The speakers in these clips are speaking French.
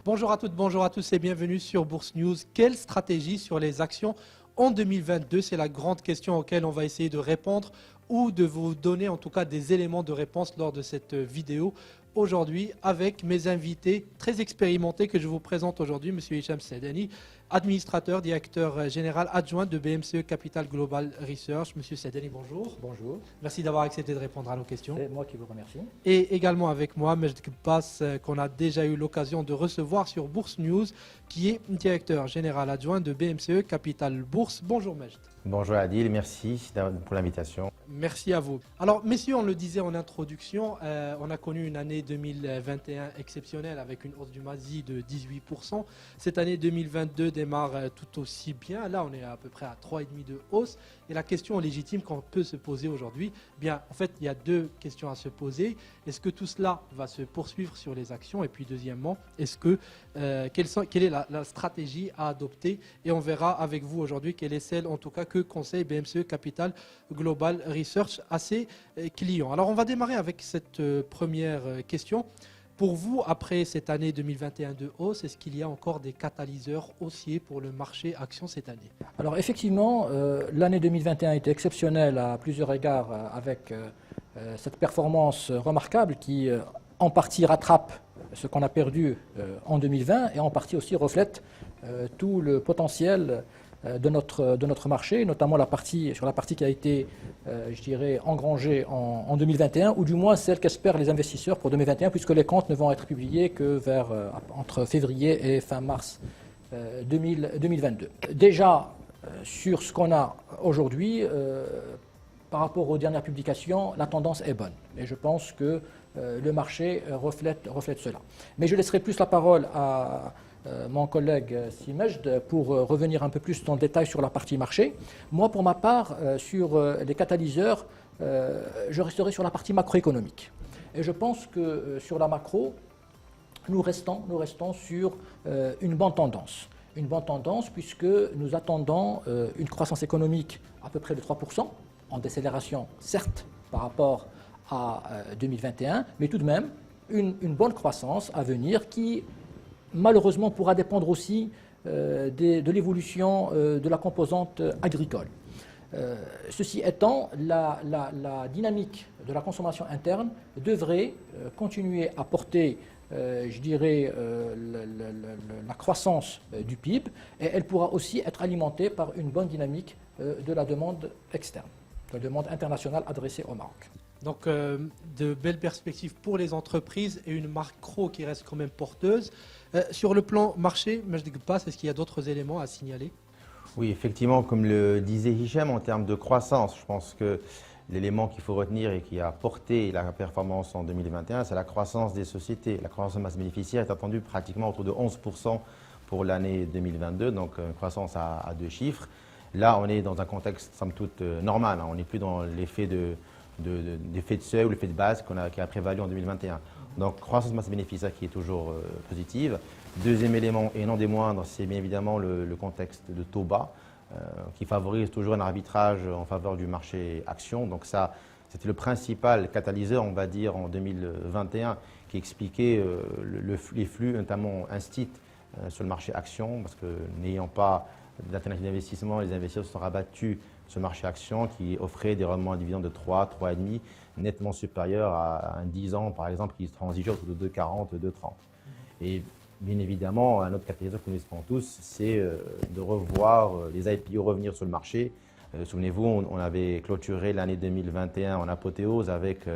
Bonjour à toutes, bonjour à tous et bienvenue sur Bourse News. Quelle stratégie sur les actions en 2022? C'est la grande question auquel on va essayer de répondre ou de vous donner en tout cas des éléments de réponse lors de cette vidéo aujourd'hui avec mes invités très expérimentés que je vous présente aujourd'hui, M. Hicham Saadani, administrateur, directeur général adjoint de BMCE Capital Global Research. Monsieur Saadani, bonjour. Bonjour. Merci d'avoir accepté de répondre à nos questions. C'est moi qui vous remercie. Et également avec moi, Majd Kbass, qu'on a déjà eu l'occasion de recevoir sur Bourse News, qui est directeur général adjoint de BMCE Capital Bourse. Bonjour Majd. Bonjour Adil, merci pour l'invitation. Merci à vous. Alors messieurs, on le disait en introduction, on a connu une année 2021 exceptionnelle avec une hausse du MASI de 18%. Cette année 2022 démarre tout aussi bien. Là, on est à peu près à 3,5% de hausse. Et la question légitime qu'on peut se poser aujourd'hui, bien, en fait, il y a deux questions à se poser. Est-ce que tout cela va se poursuivre sur les actions? Et puis deuxièmement, quelle est la stratégie à adopter? Et on verra avec vous aujourd'hui quelle est celle, en tout cas, que conseille BMCE Capital Global Research à ses clients. Alors, on va démarrer avec cette première question. Pour vous, après cette année 2021 de hausse, est-ce qu'il y a encore des catalyseurs haussiers pour le marché action cette année? Alors effectivement, l'année 2021 était exceptionnelle à plusieurs égards avec cette performance remarquable qui en partie rattrape ce qu'on a perdu en 2020 et en partie aussi reflète tout le potentiel de notre marché, notamment sur la partie qui a été, je dirais, engrangée en 2021, ou du moins celle qu'espèrent les investisseurs pour 2021, puisque les comptes ne vont être publiés que entre février et fin mars 2022. Déjà, sur ce qu'on a aujourd'hui, par rapport aux dernières publications, la tendance est bonne. Et je pense que le marché reflète cela. Mais je laisserai plus la parole à mon collègue Simejd pour revenir un peu plus dans le détail sur la partie marché. Moi, pour ma part, sur les catalyseurs, je resterai sur la partie macroéconomique. Et je pense que sur la macro, nous restons sur une bonne tendance. Une bonne tendance puisque nous attendons une croissance économique à peu près de 3%, en décélération certes par rapport à 2021, mais tout de même une bonne croissance à venir qui malheureusement pourra dépendre aussi de l'évolution de la composante agricole. Ceci étant, la dynamique de la consommation interne devrait continuer à porter, je dirais, la croissance du PIB, et elle pourra aussi être alimentée par une bonne dynamique de la demande externe, de la demande internationale adressée au Maroc. Donc, de belles perspectives pour les entreprises et une macro qui reste quand même porteuse. Sur le plan marché, Majd Kbass, est-ce qu'il y a d'autres éléments à signaler? Oui, effectivement, comme le disait Hicham, en termes de croissance, je pense que l'élément qu'il faut retenir et qui a porté la performance en 2021, c'est la croissance des sociétés. La croissance de masse bénéficiaire est attendue pratiquement autour de 11% pour l'année 2022, donc une croissance à deux chiffres. Là, on est dans un contexte, somme toute, normal. On n'est plus dans l'effet d'effet de seuil ou l'effet de base qui a prévalu en 2021. Donc, croissance masse bénéficiaire qui est toujours positive. Deuxième élément, et non des moindres, c'est bien évidemment le contexte de taux bas qui favorise toujours un arbitrage en faveur du marché action. Donc ça, c'était le principal catalyseur, on va dire, en 2021 qui expliquait les flux, notamment instit sur le marché action, parce que n'ayant pas d'alternative d'investissement, les investisseurs se sont rabattus sur le marché action qui offrait des rendements à dividendes de 3, 3,5, nettement supérieurs à un 10 ans, par exemple, qui transigeait autour de 2,40, 2,30. Et bien évidemment, un autre catalyseur que nous espérons tous, c'est de revoir les IPO revenir sur le marché. Souvenez-vous, on avait clôturé l'année 2021 en apothéose avec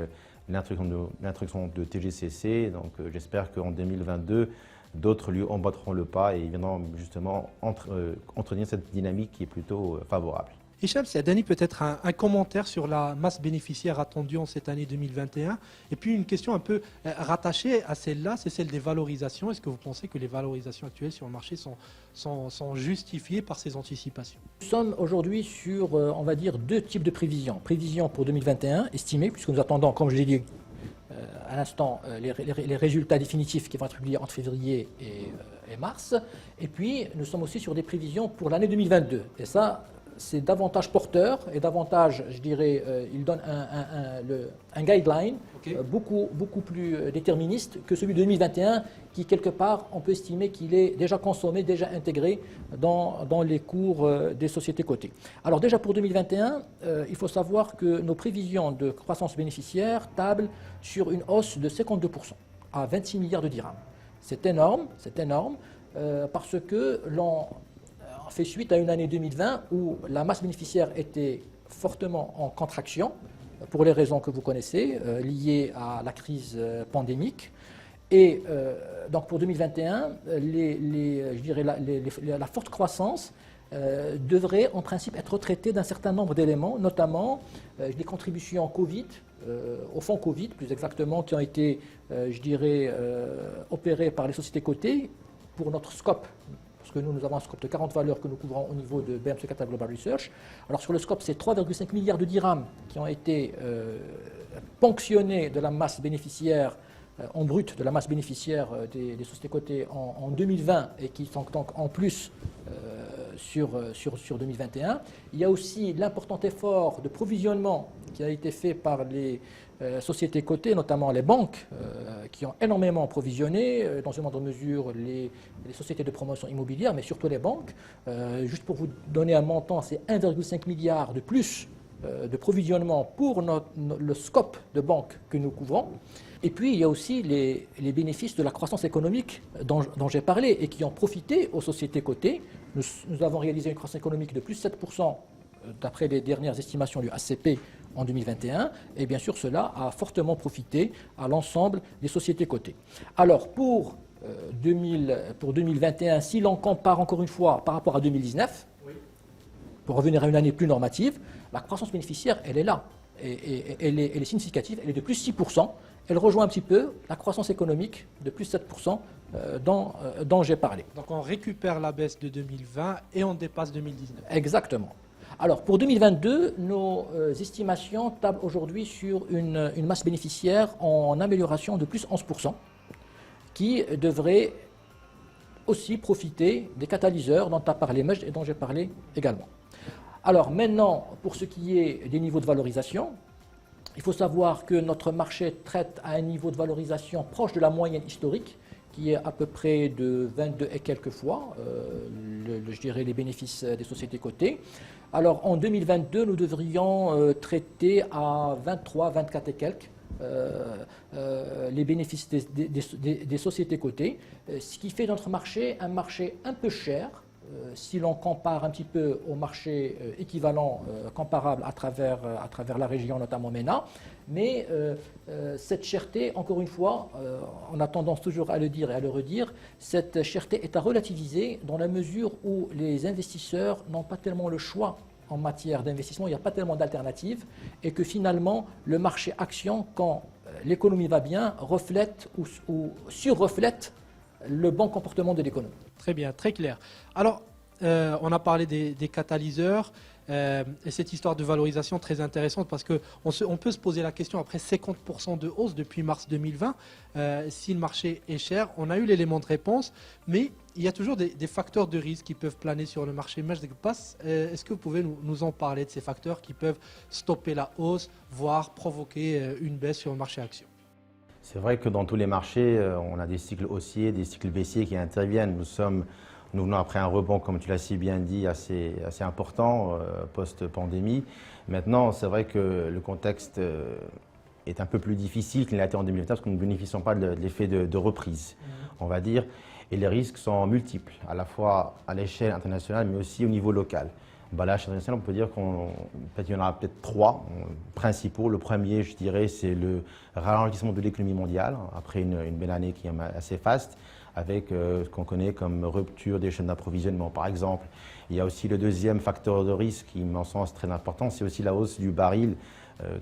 l'introduction de TGCC. Donc j'espère qu'en 2022, d'autres lieux emboîteront le pas et viendront justement entretenir cette dynamique qui est plutôt favorable. Hicham Saadani, peut-être un commentaire sur la masse bénéficiaire attendue en cette année 2021. Et puis une question un peu rattachée à celle-là, c'est celle des valorisations. Est-ce que vous pensez que les valorisations actuelles sur le marché sont justifiées par ces anticipations? Nous sommes aujourd'hui sur, on va dire, deux types de prévisions. Prévisions pour 2021 estimées, puisque nous attendons, comme je l'ai dit à l'instant, les résultats définitifs qui vont être publiés entre février et mars. Et puis, nous sommes aussi sur des prévisions pour l'année 2022. Et ça, c'est davantage porteur et davantage, je dirais, il donne un guideline beaucoup plus déterministe que celui de 2021 qui, quelque part, on peut estimer qu'il est déjà consommé, déjà intégré dans les cours des sociétés cotées. Alors déjà pour 2021, il faut savoir que nos prévisions de croissance bénéficiaire tablent sur une hausse de 52% à 26 milliards de dirhams. C'est énorme, parce que l'on fait suite à une année 2020 où la masse bénéficiaire était fortement en contraction, pour les raisons que vous connaissez, liées à la crise pandémique. Et donc pour 2021, je dirais la forte croissance devrait en principe être retraitée d'un certain nombre d'éléments, notamment des contributions Covid, au fonds Covid plus exactement, qui ont été, je dirais, opérées par les sociétés cotées pour notre scope. Parce que nous avons un scope de 40 valeurs que nous couvrons au niveau de BMC Qatar Global Research. Alors sur le scope, c'est 3,5 milliards de dirhams qui ont été ponctionnés de la masse bénéficiaire, en brut, de la masse bénéficiaire des sociétés cotées en 2020 et qui sont donc en plus sur 2021. Il y a aussi l'important effort de provisionnement qui a été fait par les sociétés cotées, notamment les banques, qui ont énormément provisionné, dans une moindre mesure les sociétés de promotion immobilière, mais surtout les banques. Juste pour vous donner un montant, c'est 1,5 milliard de plus de provisionnement pour le scope de banques que nous couvrons. Et puis, il y a aussi les bénéfices de la croissance économique dont j'ai parlé et qui ont profité aux sociétés cotées. Nous avons réalisé une croissance économique de plus 7% d'après les dernières estimations du ACP en 2021, et bien sûr cela a fortement profité à l'ensemble des sociétés cotées. Alors pour 2021, si l'on compare encore une fois par rapport à 2019, pour revenir à une année plus normative, la croissance bénéficiaire, elle est là, et elle est significative, elle est de plus 6%, elle rejoint un petit peu la croissance économique de plus 7% dont j'ai parlé. Donc on récupère la baisse de 2020 et on dépasse 2019. Exactement. Alors pour 2022, nos estimations tablent aujourd'hui sur une masse bénéficiaire en amélioration de plus 11%, qui devrait aussi profiter des catalyseurs dont a parlé Majd et dont j'ai parlé également. Alors maintenant, pour ce qui est des niveaux de valorisation, il faut savoir que notre marché traite à un niveau de valorisation proche de la moyenne historique, qui est à peu près de 22 et quelques fois, je dirais, les bénéfices des sociétés cotées. Alors en 2022, nous devrions traiter à 23, 24 et quelques les bénéfices des sociétés cotées, ce qui fait notre marché un marché un peu cher, si l'on compare un petit peu au marché équivalent comparable à travers la région, notamment MENA. Mais cette cherté, encore une fois, on a tendance toujours à le dire et à le redire, cette cherté est à relativiser dans la mesure où les investisseurs n'ont pas tellement le choix en matière d'investissement, il n'y a pas tellement d'alternatives, et que finalement, le marché action, quand l'économie va bien, reflète ou surreflète le bon comportement de l'économie. Très bien, très clair. Alors, on a parlé des catalyseurs et cette histoire de valorisation très intéressante parce qu'on peut se poser la question, après 50% de hausse depuis mars 2020, si le marché est cher, on a eu l'élément de réponse, mais il y a toujours des facteurs de risque qui peuvent planer sur le marché. Est-ce que vous pouvez nous en parler de ces facteurs qui peuvent stopper la hausse, voire provoquer une baisse sur le marché action? C'est vrai que dans tous les marchés, on a des cycles haussiers, des cycles baissiers qui interviennent. Nous venons après un rebond, comme tu l'as si bien dit, assez important post-pandémie. Maintenant, c'est vrai que le contexte est un peu plus difficile qu'il l'a été en 2021 parce que nous ne bénéficions pas de l'effet de reprise, on va dire. Et les risques sont multiples, à la fois à l'échelle internationale, mais aussi au niveau local. À l'échelle internationale, on peut dire qu'il y en a peut-être trois principaux. Le premier, je dirais, c'est le ralentissement de l'économie mondiale, après une belle année qui est assez faste, avec ce qu'on connaît comme rupture des chaînes d'approvisionnement, par exemple. Il y a aussi le deuxième facteur de risque, qui, à mon sens, très important, c'est aussi la hausse du baril,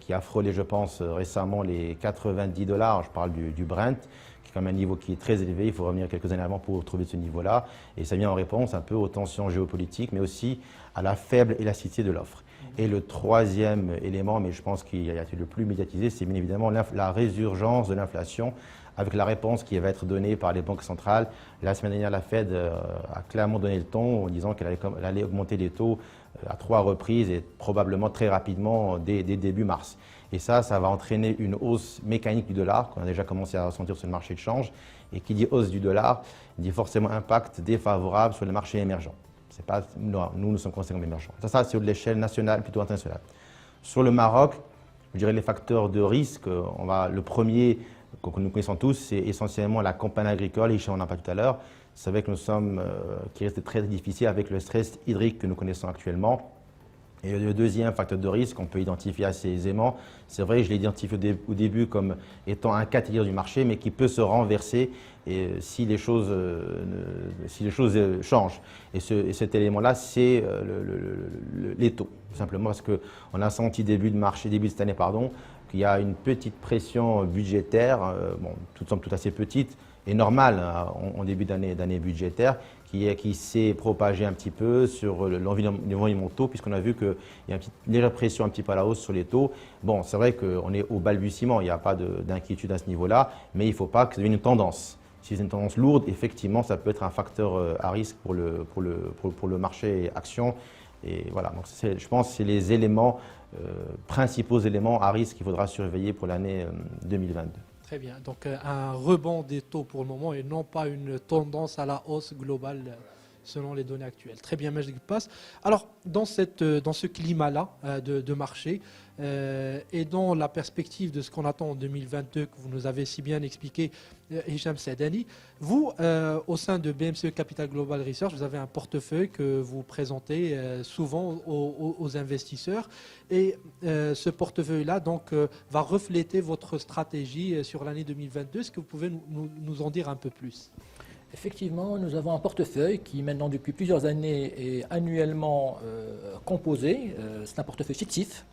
qui a frôlé, je pense, récemment les $90. Je parle du Brent, qui est quand même un niveau qui est très élevé. Il faut revenir quelques années avant pour trouver ce niveau-là. Et ça vient en réponse un peu aux tensions géopolitiques, mais aussi à la faible élasticité de l'offre. Et le troisième élément, mais je pense qu'il a été le plus médiatisé, c'est bien évidemment la résurgence de l'inflation, avec la réponse qui va être donnée par les banques centrales. La semaine dernière, la Fed a clairement donné le ton en disant qu'elle allait augmenter les taux à 3 reprises et probablement très rapidement dès début mars. Et ça va entraîner une hausse mécanique du dollar qu'on a déjà commencé à ressentir sur le marché de change. Et qui dit hausse du dollar, dit forcément impact défavorable sur les marchés émergents. C'est pas, nous sommes considérés comme émergents. Ça c'est sur l'échelle nationale, plutôt internationale. Sur le Maroc, je dirais les facteurs de risque. Le premier que nous connaissons tous, c'est essentiellement la campagne agricole. Hicham en a parlé tout à l'heure. C'est vrai que nous sommes, qui reste très difficile avec le stress hydrique que nous connaissons actuellement. Et le deuxième facteur de risque qu'on peut identifier assez aisément, c'est vrai, je l'ai identifié au début comme étant un cas du marché, mais qui peut se renverser si les choses changent. Et cet élément-là, c'est les taux. Tout simplement parce qu'on a senti début de cette année, qu'il y a une petite pression budgétaire, tout assez petite, et normale en début d'année budgétaire, qui s'est propagée un petit peu sur l'environnement taux, puisqu'on a vu qu'il y a une légère pression un petit peu à la hausse sur les taux. Bon, c'est vrai qu'on est au balbutiement, il n'y a pas d'inquiétude à ce niveau-là, mais il ne faut pas que ça devienne une tendance. Si c'est une tendance lourde, effectivement, ça peut être un facteur à risque pour le marché action. Et voilà, donc je pense que c'est les principaux éléments à risque qu'il faudra surveiller pour l'année 2022. Très bien. Donc un rebond des taux pour le moment et non pas une tendance à la hausse globale selon les données actuelles. Très bien, Majid Pass. Alors, dans ce climat-là de marché et dans la perspective de ce qu'on attend en 2022, que vous nous avez si bien expliqué, Hicham Saadani, vous, au sein de BMCE Capital Global Research, vous avez un portefeuille que vous présentez souvent aux investisseurs. Et ce portefeuille-là va refléter votre stratégie sur l'année 2022. Est-ce que vous pouvez nous en dire un peu plus ? Effectivement, nous avons un portefeuille qui maintenant depuis plusieurs années est annuellement composé. C'est un portefeuille fictif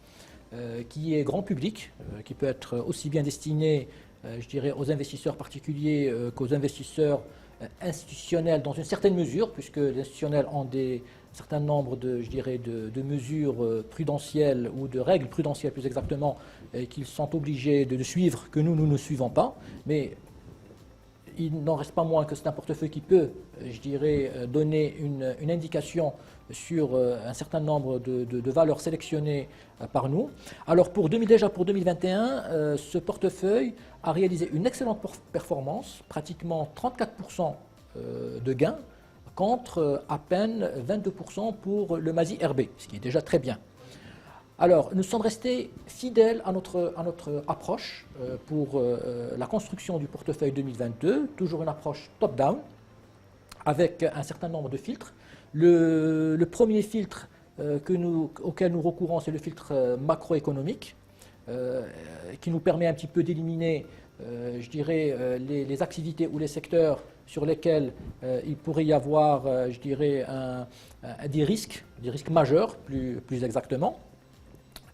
qui est grand public, qui peut être aussi bien destiné, je dirais, aux investisseurs particuliers qu'aux investisseurs institutionnels dans une certaine mesure, puisque les institutionnels ont un certain nombre de mesures prudentielles ou de règles prudentielles plus exactement, qu'ils sont obligés de suivre, que nous ne suivons pas. Mais il n'en reste pas moins que c'est un portefeuille qui peut, je dirais, donner une indication sur un certain nombre de valeurs sélectionnées par nous. Alors déjà pour 2021, ce portefeuille a réalisé une excellente performance, pratiquement 34% de gains, contre à peine 22% pour le MASI RB, ce qui est déjà très bien. Alors, nous sommes restés fidèles à notre approche pour la construction du portefeuille 2022, toujours une approche top-down, avec un certain nombre de filtres. Le premier filtre auquel nous recourons, c'est le filtre macroéconomique, qui nous permet un petit peu d'éliminer, je dirais, les activités ou les secteurs sur lesquels il pourrait y avoir, je dirais, des risques majeurs, plus exactement.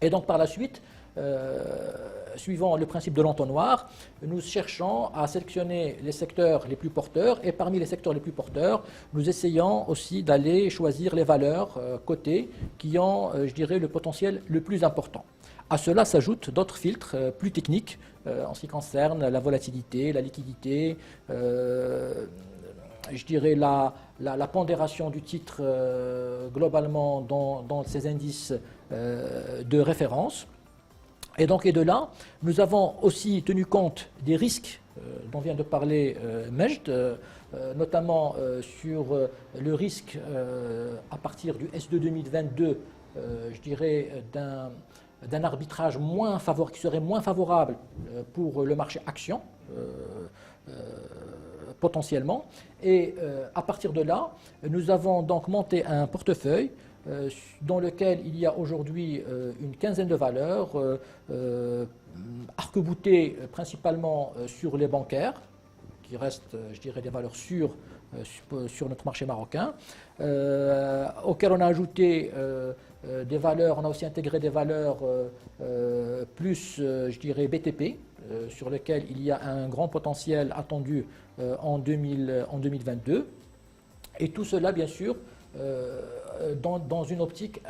Et donc par la suite, suivant le principe de l'entonnoir, nous cherchons à sélectionner les secteurs les plus porteurs et parmi les secteurs les plus porteurs, nous essayons aussi d'aller choisir les valeurs cotées qui ont, je dirais, le potentiel le plus important. À cela s'ajoutent d'autres filtres plus techniques en ce qui concerne la volatilité, la liquidité, je dirais la pondération du titre globalement dans ces indices de référence. Et de là, nous avons aussi tenu compte des risques dont vient de parler Majd, notamment sur le risque à partir du S2 2022, je dirais, d'un arbitrage qui serait moins favorable pour le marché action, potentiellement. Et à partir de là, nous avons donc monté un portefeuille dans lequel il y a aujourd'hui une quinzaine de valeurs, arc-boutées principalement sur les bancaires, qui restent, je dirais, des valeurs sûres sur notre marché marocain, auxquelles on a ajouté des valeurs, on a aussi intégré des valeurs plus, je dirais, BTP, sur lesquelles il y a un grand potentiel attendu en 2022. Et tout cela, bien sûr, dans une optique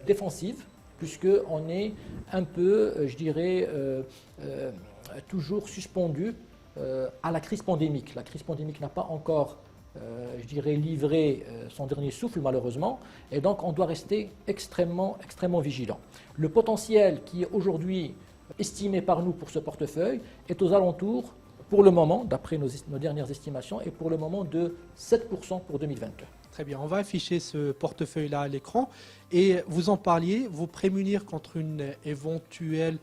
défensive, puisqu'on est un peu, je dirais, toujours suspendu à la crise pandémique. La crise pandémique n'a pas encore je dirais, livré son dernier souffle malheureusement, et donc on doit rester extrêmement vigilant. Le potentiel qui est aujourd'hui estimé par nous pour ce portefeuille est aux alentours, pour le moment, d'après nos dernières estimations, et pour le moment de 7% pour 2022. Très bien, on va afficher ce portefeuille-là à l'écran. Et vous en parliez, vous prémunir contre une éventuelle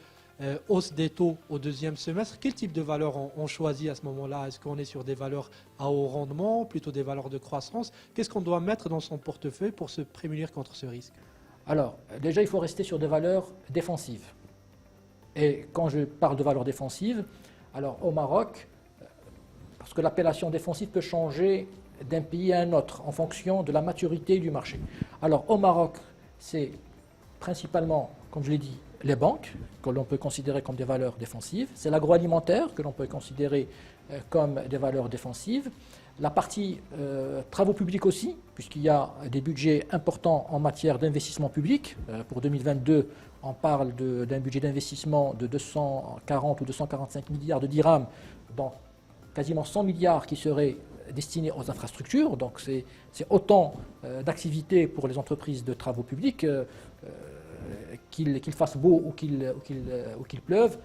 hausse des taux au deuxième semestre. Quel type de valeurs on choisit à ce moment-là? Est-ce qu'on est sur des valeurs à haut rendement, plutôt des valeurs de croissance? Qu'est-ce qu'on doit mettre dans son portefeuille pour se prémunir contre ce risque? Alors, déjà, il faut rester sur des valeurs défensives. Et quand je parle de valeurs défensives, alors au Maroc, parce que l'appellation défensive peut changer d'un pays à un autre en fonction de la maturité du marché. Alors au Maroc, c'est principalement, comme je l'ai dit, les banques, que l'on peut considérer comme des valeurs défensives. C'est l'agroalimentaire, que l'on peut considérer comme des valeurs défensives. La partie travaux publics aussi, puisqu'il y a des budgets importants en matière d'investissement public. Pour 2022, on parle d'un budget d'investissement de 240 ou 245 milliards de dirhams, dont quasiment 100 milliards qui seraient destinés aux infrastructures. Donc c'est autant d'activités pour les entreprises de travaux publics, qu'il fasse beau ou qu'il pleuve.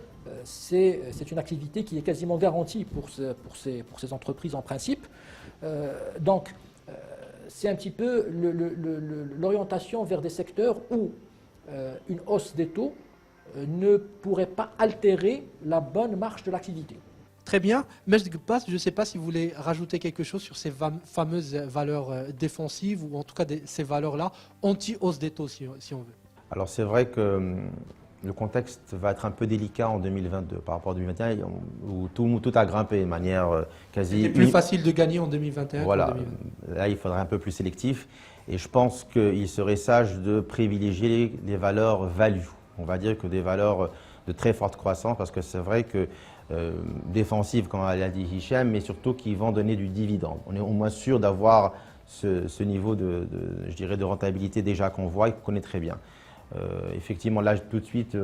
C'est une activité qui est quasiment garantie pour ces entreprises en principe. Donc, c'est un petit peu l'orientation vers des secteurs où une hausse des taux ne pourrait pas altérer la bonne marche de l'activité. Très bien. Majd Guebbass, je ne sais pas si vous voulez rajouter quelque chose sur ces fameuses valeurs défensives ou en tout cas ces valeurs-là anti-hausse des taux, si on veut. Alors c'est vrai que le contexte va être un peu délicat en 2022 par rapport à 2021 où tout a grimpé de manière quasi... C'était plus facile de gagner en 2021 voilà, qu'en 2020. Là il faudrait un peu plus sélectif et je pense qu'il serait sage de privilégier les valeurs value. On va dire que des valeurs de très forte croissance parce que c'est vrai que défensives comme l'a dit Hicham mais surtout qui vont donner du dividende. On est au moins sûr d'avoir ce niveau je dirais, de rentabilité déjà qu'on voit et qu'on connaît très bien. Effectivement, là, tout de suite,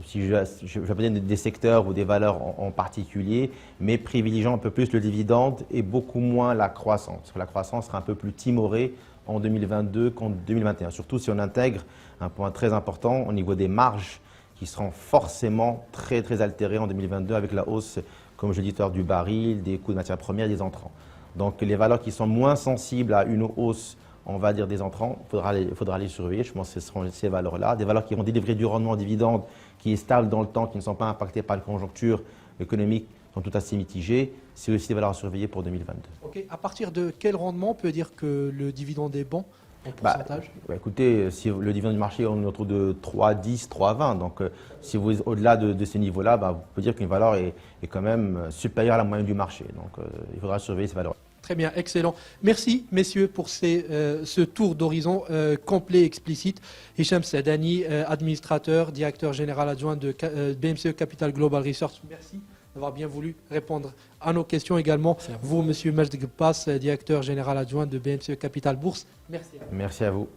si je vais pas dire des secteurs ou des valeurs en particulier, mais privilégiant un peu plus le dividende et beaucoup moins la croissance. Parce que la croissance sera un peu plus timorée en 2022 qu'en 2021. Surtout si on intègre un point très important au niveau des marges qui seront forcément très altérées en 2022 avec la hausse, comme je l'ai dit tout à l'heure, du baril, des coûts de matières premières, des entrants. Donc les valeurs qui sont moins sensibles à une hausse, on va dire des entrants, il faudra les surveiller. Je pense que ce seront ces valeurs-là. Des valeurs qui vont délivrer du rendement en dividende, qui est stable dans le temps, qui ne sont pas impactées par la conjoncture économique, sont tout assez mitigées. C'est aussi des valeurs à surveiller pour 2022. Ok. À partir de quel rendement on peut dire que le dividende est bon en pourcentage? Écoutez, si le dividende du marché est autour de 3,10, 3,20. Donc si vous êtes au-delà de ces niveaux-là, vous pouvez dire qu'une valeur est quand même supérieure à la moyenne du marché. Donc il faudra surveiller ces valeurs. Très bien, excellent. Merci, messieurs, pour ce tour d'horizon complet et explicite. Hicham Saadani, administrateur, directeur général adjoint de BMCE Capital Global Research. Merci d'avoir bien voulu répondre à nos questions également. Vous, monsieur Majd Guebbass, directeur général adjoint de BMCE Capital Bourse. Merci à vous. Merci à vous.